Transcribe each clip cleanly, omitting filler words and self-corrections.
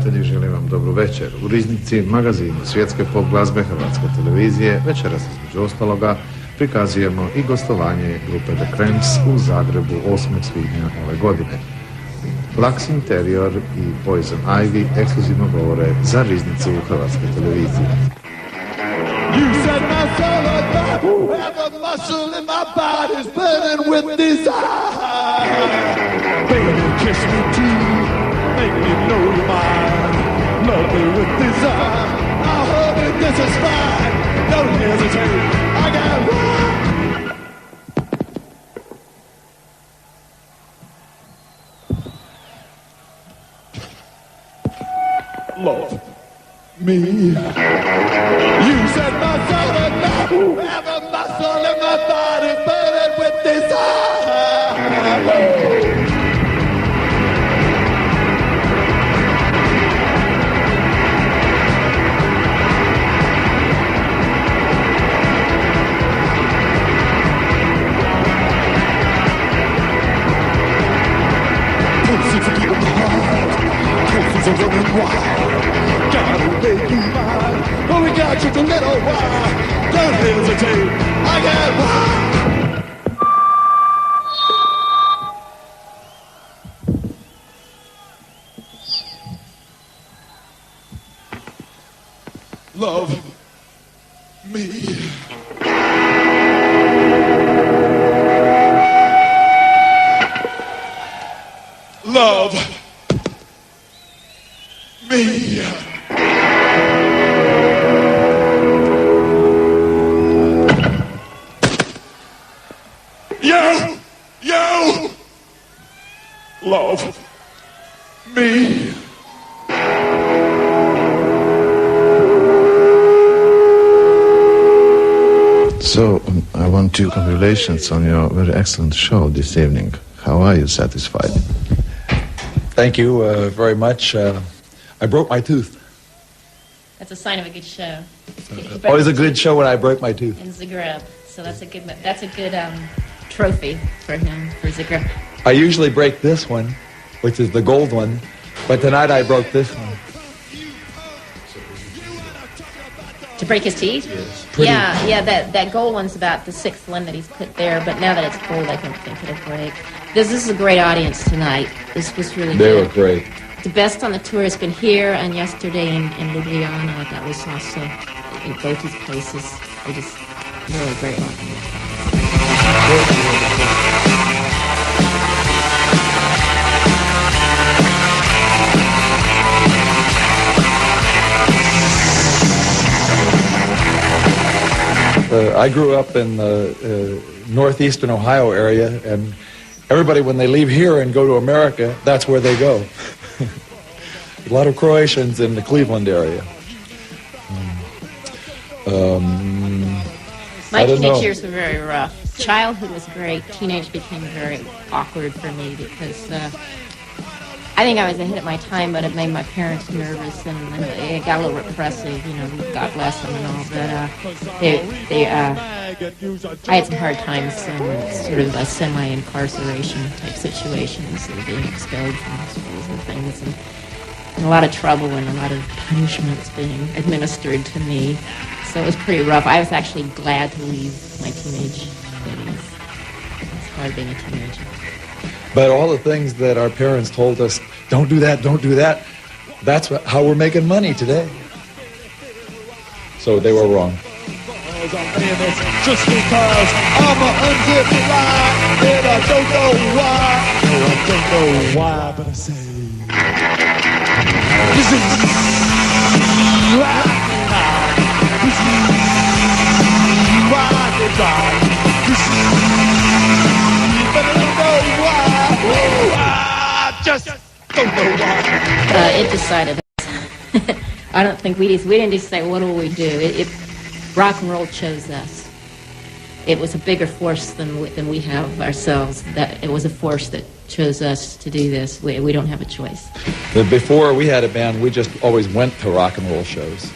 gledatelji, želim vam dobru večer. U Riznici, magazinu svjetske pop glazbe Hrvatske televizije, večeras između ostaloga prikazujemo i gostovanje grupe The Cramps u Zagrebu 8. svibnja ove godine. Lux Interior i Poison Ivy ekskluzivno govore za Riznicu Hrvatske televizije. You set my soul on fire, every muscle in my body's burning with desire. Baby, kiss me too, make me know you're mine. Love me with desire, I'll hold it, this is fine. Don't hesitate, I got one. Love me. You set my soul on fire, every muscle in my body's burning with desire. Pulses are getting hard, pulses are running wild. Gotta make you mine, but we got just a little while. Don't hesitate, I got one. Love me. Love me. You love me. So, I want to congratulations on your very excellent show this evening. How are you satisfied? Thank you very much. I broke my tooth. That's a sign of a good show. Always a good show when I broke my tooth. In Zagreb, so that's a good trophy for him, for Zagreb. I usually break this one, which is the gold one, but tonight I broke this one. To break his teeth? Yes. Yeah, that gold one's about the 6th one that he's put there, but now that it's gold, I don't think it'll break. This is a great audience tonight. This was really They good. were great. The best on the tour has been here and yesterday in Ljubljana. That was also in both these places. It is really great audience. I grew up in the northeastern Ohio area, and everybody, when they leave here and go to America, that's where they go. A lot of Croatians in the Cleveland area. My teenage years were very rough. Childhood was great. Teenage became very awkward for me because I think I was ahead of my time, but it made my parents nervous, and it got a little repressive. You know, God bless them and all. But I had some hard times, sort of semi-incarceration type situations, and being expelled from schools and things, and a lot of trouble and a lot of punishments being administered to me. So it was pretty rough. I was actually glad to leave my teenage days. It's hard being a teenager. But all the things that our parents told us, don't do that, that's how we're making money today. So they were wrong. Just because I'm a unzipped lie, and I don't know why. No, I don't know why, but I say, this is why they die. But I don't know why. I just don't know why. It decided. I don't think we didn't just say, what will we do? Rock and roll chose us. It was a bigger force than we have ourselves. That it was a force that chose us to do this. We don't have a choice. Before we had a band, we just always went to rock and roll shows.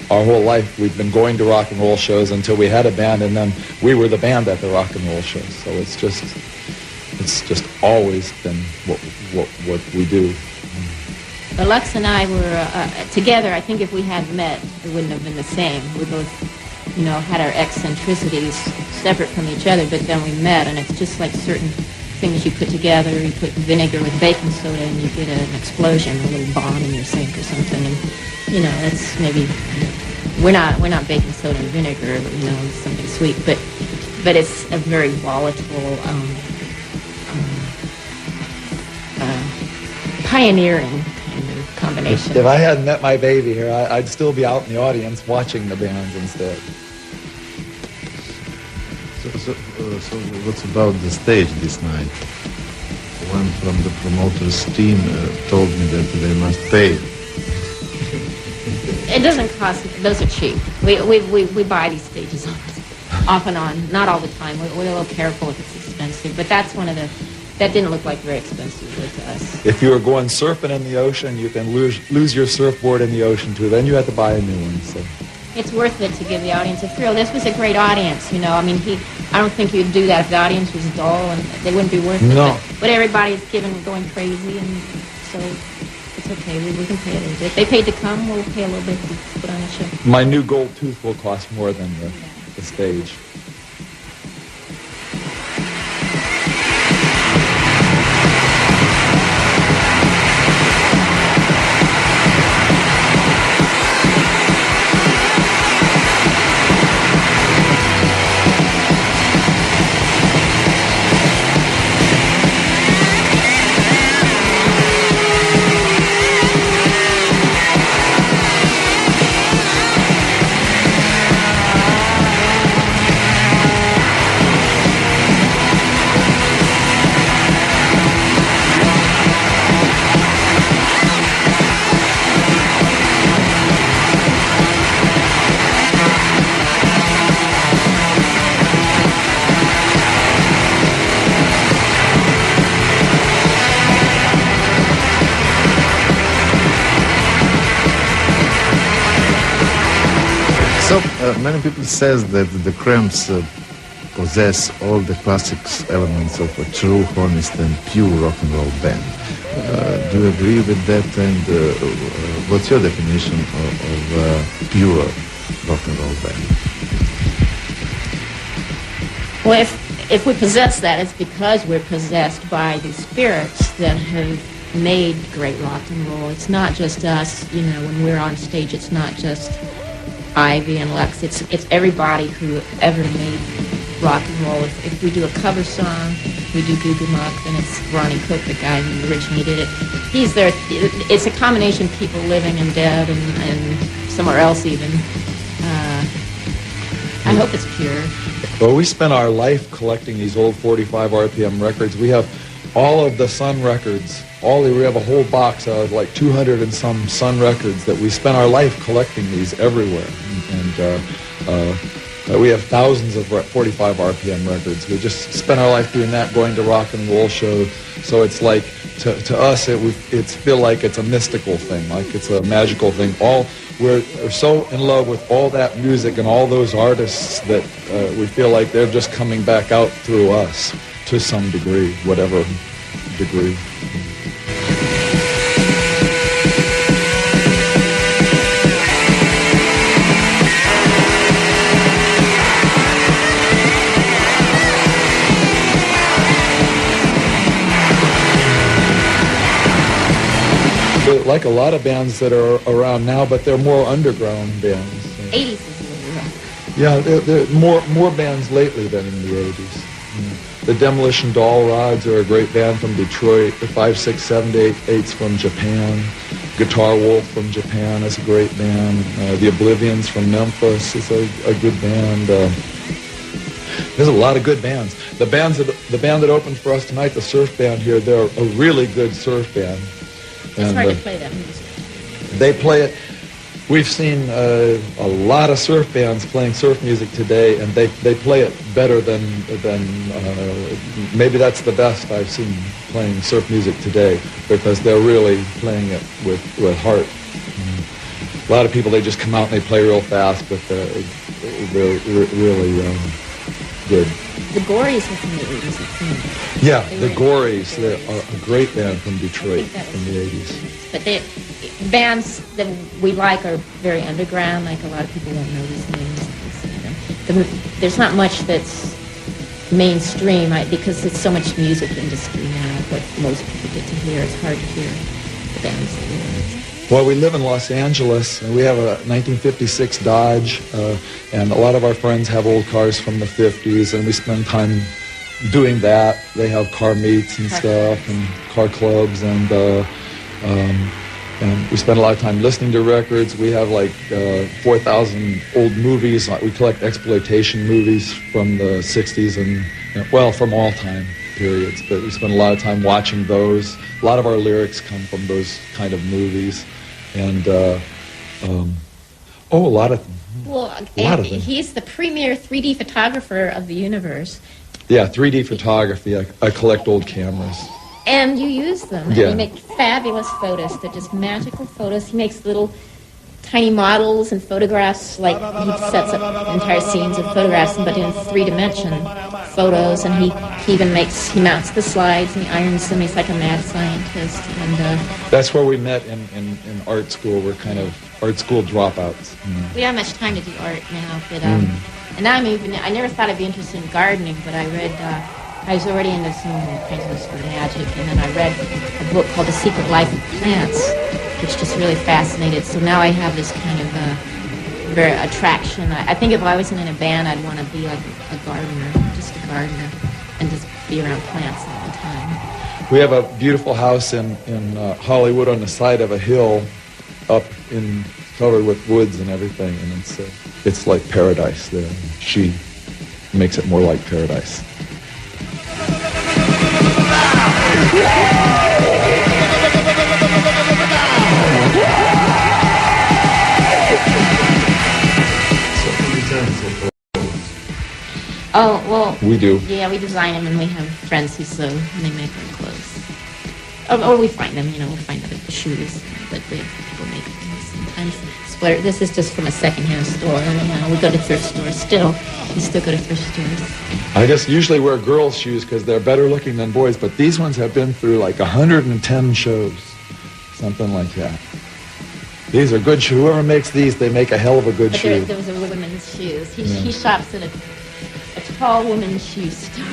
Our whole life, we've been going to rock and roll shows until we had a band, and then we were the band at the rock and roll shows. So it's just always been what we do. But Lux and I were together. I think if we hadn't met, it wouldn't have been the same. We both, had our eccentricities separate from each other, but then we met, and it's just like certain things you put together. You put vinegar with baking soda, and you get an explosion, a little bomb in your sink or something. And that's maybe we're not baking soda and vinegar, something sweet, but it's a very volatile, pioneering combination. If I hadn't met my baby here, I'd still be out in the audience watching the bands instead. So what's about the stage this night? One from the promoter's team told me that they must pay. It doesn't cost. Those are cheap. We buy these stages off and on. Not all the time. We're a little careful if it's expensive, but that's one of the. That didn't look like very expensive to us. If you were going surfing in the ocean, you can lose your surfboard in the ocean too. Then you have to buy a new one. So it's worth it to give the audience a thrill. This was a great audience, I don't think you'd do that if the audience was dull, and they wouldn't be worth it. No. But everybody's going crazy, and so it's okay. We can pay a little bit. If they paid to come, we'll pay a little bit to put on a show. My new gold tooth will cost more than the stage. So many people says that the Cramps possess all the classic elements of a true, honest, and pure rock and roll band. Do you agree with that? And what's your definition of pure rock and roll band? Well, if we possess that, it's because we're possessed by the spirits that have made great rock and roll. It's not just us, when we're on stage, it's not just Ivy and Lex. It's everybody who ever made rock and roll. If we do a cover song, we do Goo Goo Muck, then it's Ronnie Cook, the guy who originally did it. He's there. It's a combination of people living and dead and somewhere else even. I hope it's pure. Well, we spent our life collecting these old 45 RPM records. We have all of the Sun records. We have a whole box of like 200 and some Sun records that we spent our life collecting these everywhere. And we have thousands of 45 RPM records. We just spent our life doing that, going to rock and roll shows. So it's like, to us, it's feel like it's a mystical thing, like it's a magical thing. We're so in love with all that music and all those artists that we feel like they're just coming back out through us to some degree, whatever degree. Like a lot of bands that are around now, but they're more underground bands. 80s is a little rough. Yeah, there are more bands lately than in the 80s. The Demolition Doll Rods are a great band from Detroit. The 5, 6, 7, 8, 8's from Japan. Guitar Wolf from Japan is a great band. The Oblivions from Memphis is a good band. There's a lot of good bands. The band that opened for us tonight, the surf band here, they're a really good surf band. It's hard to play that music. They play it. We've seen a lot of surf bands playing surf music today, and they play it better than maybe that's the best I've seen playing surf music today, because they're really playing it with heart. A lot of people, they just come out and they play real fast, but they're really good. The Gories were from the 80s, I think. Yeah, the Gories. They're a great band from Detroit from the 80s. But bands that we like are very underground. Like a lot of people won't know these names. There's not much that's mainstream because it's so much music industry now. What most people get to hear, it's hard to hear the bands that we like. Well, we live in Los Angeles, and we have a 1956 Dodge, and a lot of our friends have old cars from the 50s, and we spend time doing that. They have car meets and stuff, and car clubs, and we spend a lot of time listening to records. We have like 4,000 old movies. We collect exploitation movies from the 60s and, well, from all time periods, but we spend a lot of time watching those. A lot of our lyrics come from those kind of movies. And, a lot of them. Well, he's the premier 3D photographer of the universe. Yeah, 3D photography. I collect old cameras. And you use them. Yeah. And you make fabulous photos. They're just magical photos. He makes little tiny models and photographs, like he sets up entire scenes of photographs, but in 3-dimension photos. And he even he mounts the slides and he irons them. He's like a mad scientist. And that's where we met in art school. We're kind of art school dropouts. We don't have much time to do art now, but and now I never thought I'd be interested in gardening, but I read. I was already into some kinds of sort of magic, and then I read a book called The Secret Life of Plants, which just really fascinated. So now I have this kind of very attraction. I think if I wasn't in a band, I'd want to be like a gardener, just a gardener, and just be around plants all the time. We have a beautiful house in Hollywood on the side of a hill, covered with woods and everything, and it's like paradise there. She makes it more like paradise. Oh, well... We do. Yeah, we design them, and we have friends who sew, and they make our clothes. Or we find them, we'll find other shoes that people make sometimes. This is just from a secondhand store. We go to thrift stores still. We still go to thrift stores. I just usually wear girls' shoes because they're better looking than boys, but these ones have been through like 110 shows, something like that. These are good shoes. Whoever makes these, they make a hell of a good shoe. Those are women's shoes. He shops at a tall woman's shoe store.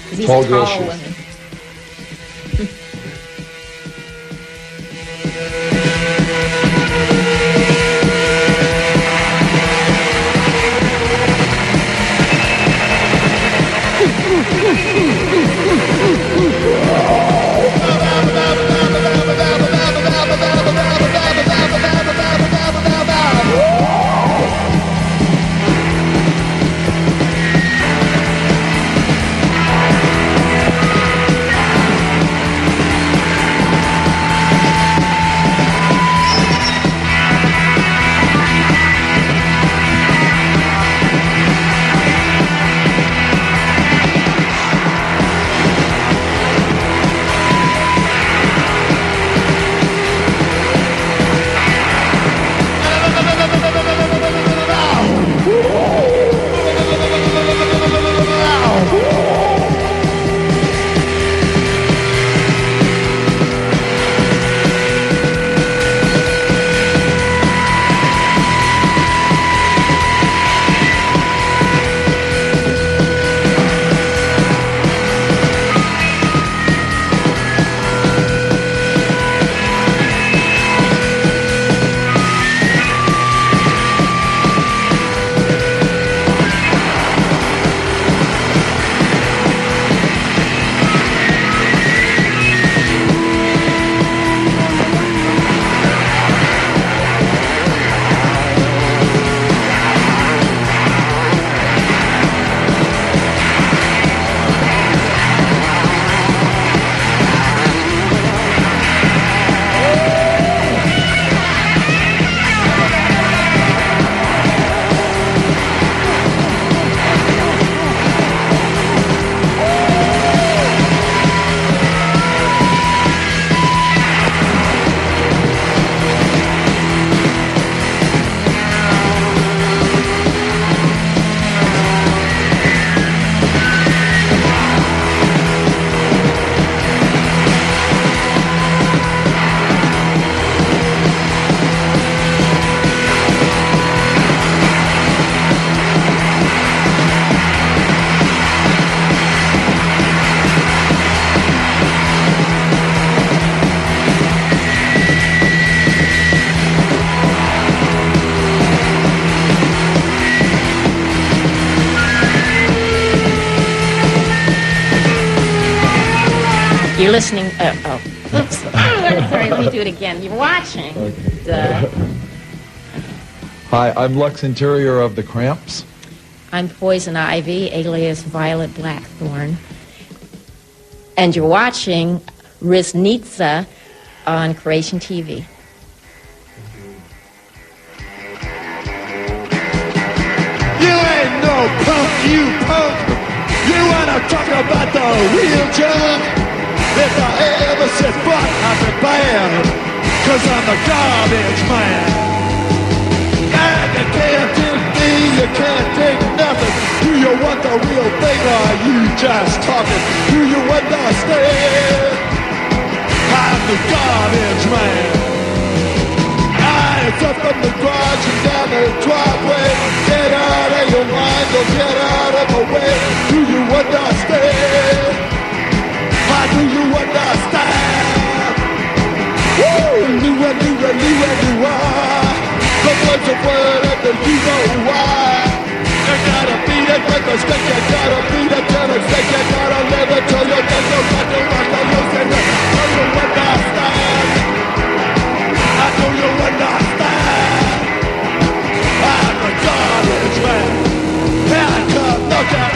He's tall a girl tall shoes. woman. You're listening. Oops. Sorry, let me do it again. You're watching. Hi, I'm Lux Interior of the Cramps. I'm Poison Ivy, alias Violet Blackthorn. And you're watching Riznica on Croatian TV. You ain't no punk, you punk. You wanna talk about the real junk? If I ever said fuck, I've been banned, 'cause I'm the garbage man. And you can't take me, you can't take nothing. Do you want the real thing or are you just talking? Do you understand? I'm the garbage man. It's up from the garage and down the driveway. Get out of your mind or get out of the way. Do you understand? How do you understand? Woo! You are. The words of word and then you know why. You gotta beat it with the stick. You gotta beat it till it's sick. You gotta live it till you're dead. You got to rock the loose and do you understand? I know you understand. I'm a garbage man. Haircut, look at.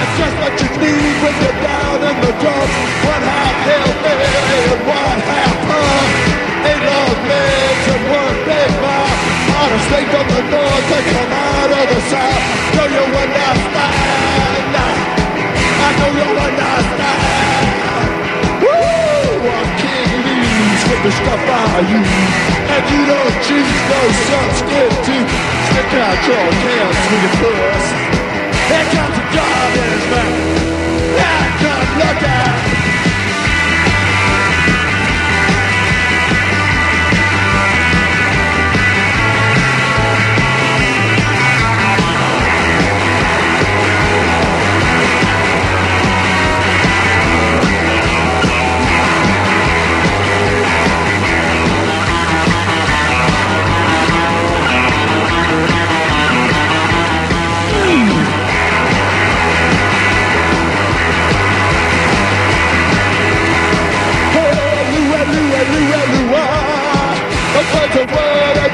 It's just what you need when you're down in the dumps. One half hillbilly and one half punk. 8 long legs and one big mouth. On a snake from the north, they come out of the south. Do you understand? I know you understand. Woo! I'm King Lee's with the stuff I use. And you don't choose no sun skin to stick out your tail, sweet puss. Here comes the garbage man. Here comes, look out.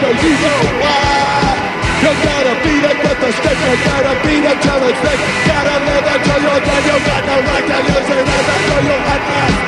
You know why. You gotta beat it with the stick. You gotta beat it till it's thick. Gotta live until you're dead. You got no right to use it. I know you understand.